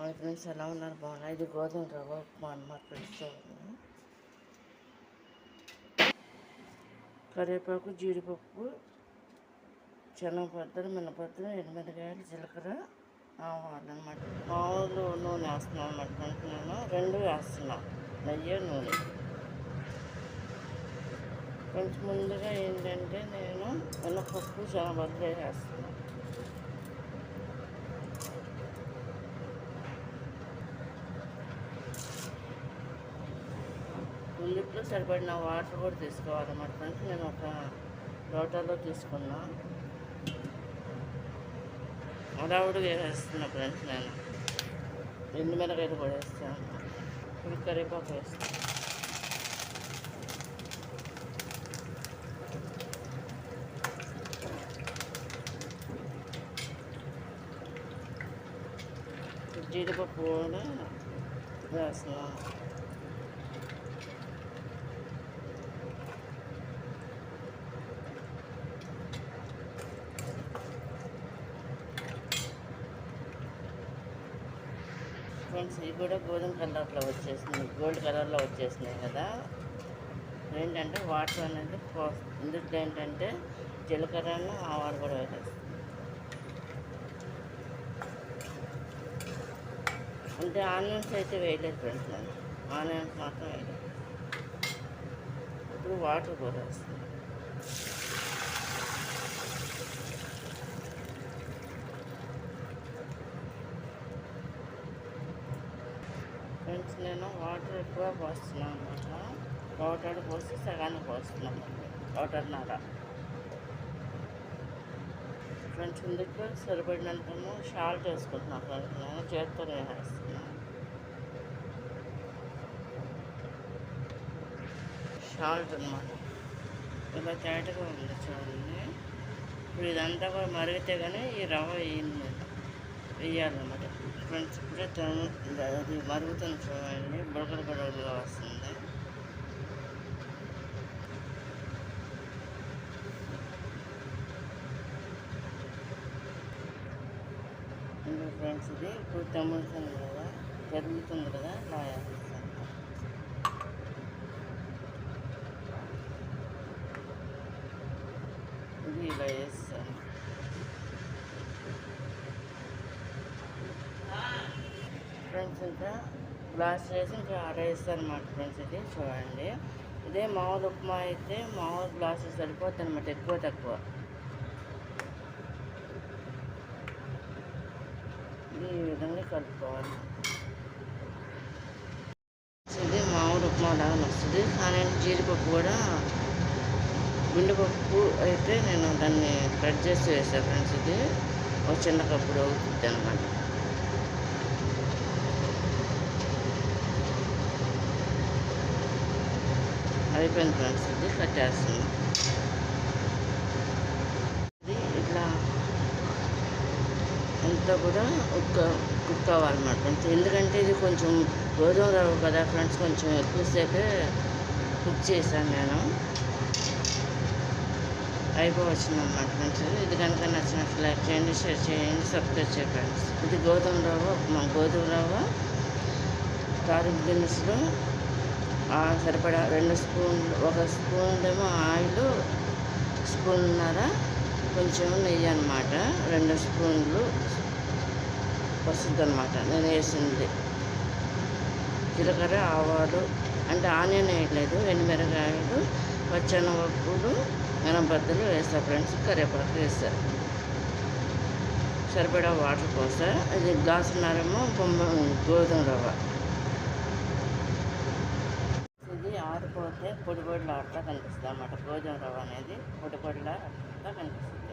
Hi friends, ఎలా ఉన్నారు? బాగున్నా. ఇది గోధుమ రవ్వ ఉప్మా అన్నమాట ఫ్రెండ్స్. కరివేపాకు, జీడిపప్పు, శనగపత్తులు, మినపత్తులు, ఎండుమిరకాయలు, జీలకర్ర, ఆవాలు అనమాట. మామూలు నూనె వేస్తున్నాను అనమాట ఫ్రెండ్స్. నేను రెండు వేస్తున్నాను, నెయ్యి, నూనె. ఫ్రెండ్స్, ముందుగా ఏంటంటే నేను మినపప్పు, శనగపత్తులు వేస్తున్నాను. ఉల్లిపాయలు సరిపడిన వాటర్ కూడా తీసుకోవాలన్నమాట ఫ్రెండ్స్. నేను ఒక లోటాలో తీసుకున్నా. అడావుడిగా వేస్తున్నా ఫ్రెండ్స్. నేను ఎండుమిరకాయలు కూడా వేస్తాను. ఇప్పుడు కరివేపాకు వేస్తాను. జీడిపప్పు కూడా వేస్తున్నాను. ఫ్రెండ్స్, ఇవి కూడా గోధుమ కలర్లో వచ్చేసింది, గోల్డ్ కలర్లో వచ్చేసినాయి కదా. ఏంటంటే వాటర్ అనేది ఇందులో ఏంటంటే జీలకర్ర, ఆవాలు కూడా వేసేస్తాం. అంటే ఆనియన్స్ అయితే వేయలేదు ఫ్రెండ్స్, నేను ఆనియన్స్ మాత్రం వేయలేదు. ఇప్పుడు వాటర్ కూడా వేస్తాను. ఫ్రెండ్స్, నేను వాటర్ ఎక్కువ పోస్తున్నాను అనమాట. లోటాడు పోసి సగాన్ని పోస్తున్నాను, లోటన్నర. ఫ్రెండ్స్, ఇందులో సరిపడినంతము సాల్ట్ వేసుకుంటున్నాను ఫ్రెండ్స్. నేను చేతితో వేసేస్తున్నాను సాల్ట్ అనమాట. ఇలా తేటగా ఉంది చూడండి. ఇప్పుడు ఇదంతా కూడా మరిగితే కానీ ఈ రవ్వ వేయాలన్నమాట ఫ్రెండ్స్. ఇప్పుడే అది మరుగుతుంది చూడండి, బుడగలు బుడగలుగా వస్తుంది. ఇంకా ఫ్రెండ్స్, ఇది ఇప్పుడు తెమ్ముతుంది కదా, పెరుగుతుంది కదా, ఇలా వేస్తాను. ఇది ఇలా వేస్తాను ఫ్రెండ్స్. ఇంకా గ్లాస్ వేసి ఇంకా ఆరేస్తాను అనమాట ఫ్రెండ్స్. ఇది చూడండి, ఇదే మామూలు ఉప్మా అయితే మామూలు గ్లాసు సరిపోతుంది అనమాట, ఎక్కువ తక్కువ. ఈ విధంగా కలుపుకోవాలి. ఇది మామూలు ఉప్మా లాగా వస్తుంది. కానీ జీడిపప్పు కూడా, గుండెపప్పు అయితే నేను దాన్ని కట్ చేసి వేసాను ఫ్రెండ్స్. ఇది ఒక చిన్న కప్పుడు అవుతుంది అనమాట. అయిపోయింది ఫ్రెండ్స్, ఇది కట్టేస్తుంది. ఇది ఇట్లా అంతా కూడా కుక్ అవ్వాలన్నమాట ఫ్రెండ్స్. ఎందుకంటే ఇది కొంచెం గోధుమ రవ్వ కదా ఫ్రెండ్స్, కొంచెం ఎక్కువసేపే కుక్ చేశాను నేను. అయిపోవచ్చిందన్నమాట ఫ్రెండ్స్. ఇది కనుక నచ్చినట్లు లైక్ చేయండి, షేర్ చేయండి, సబ్స్క్రైబ్ చేయండి ఫ్రెండ్స్. ఇది గోధుమ రవ్వ ఉప్మా. గోధుమ రవ్వ, తాలింపు దినుసులు సరిపడా 2 స్పూన్లు, 1 స్పూన్ ఏమో ఆయిల్, స్పూన్నర కొంచెం నెయ్యి అనమాట. 2 స్పూన్లు వస్తుంది అనమాట నేను వేసింది. జీలకర్ర, ఆవాలు, అంటే ఆనియన్ వేయట్లేదు, ఎండుమిరకాయలు, పచ్చెనగపప్పులు, మినపత్తులు వేస్తా ఫ్రెండ్స్. కరివేపాకు వేస్తారు. సరిపడా వాటర్ పోస్తా. ఇది గ్లాసున్నరేమో గోధుమ రవ్వ. ఇది ఆరిపోతే పొడి పొడిలాడుతూ కనిపిస్తుంది అన్నమాట. గోధుమ రవ్వ అనేది పొడి పొడిలాడుతూ కనిపిస్తుంది.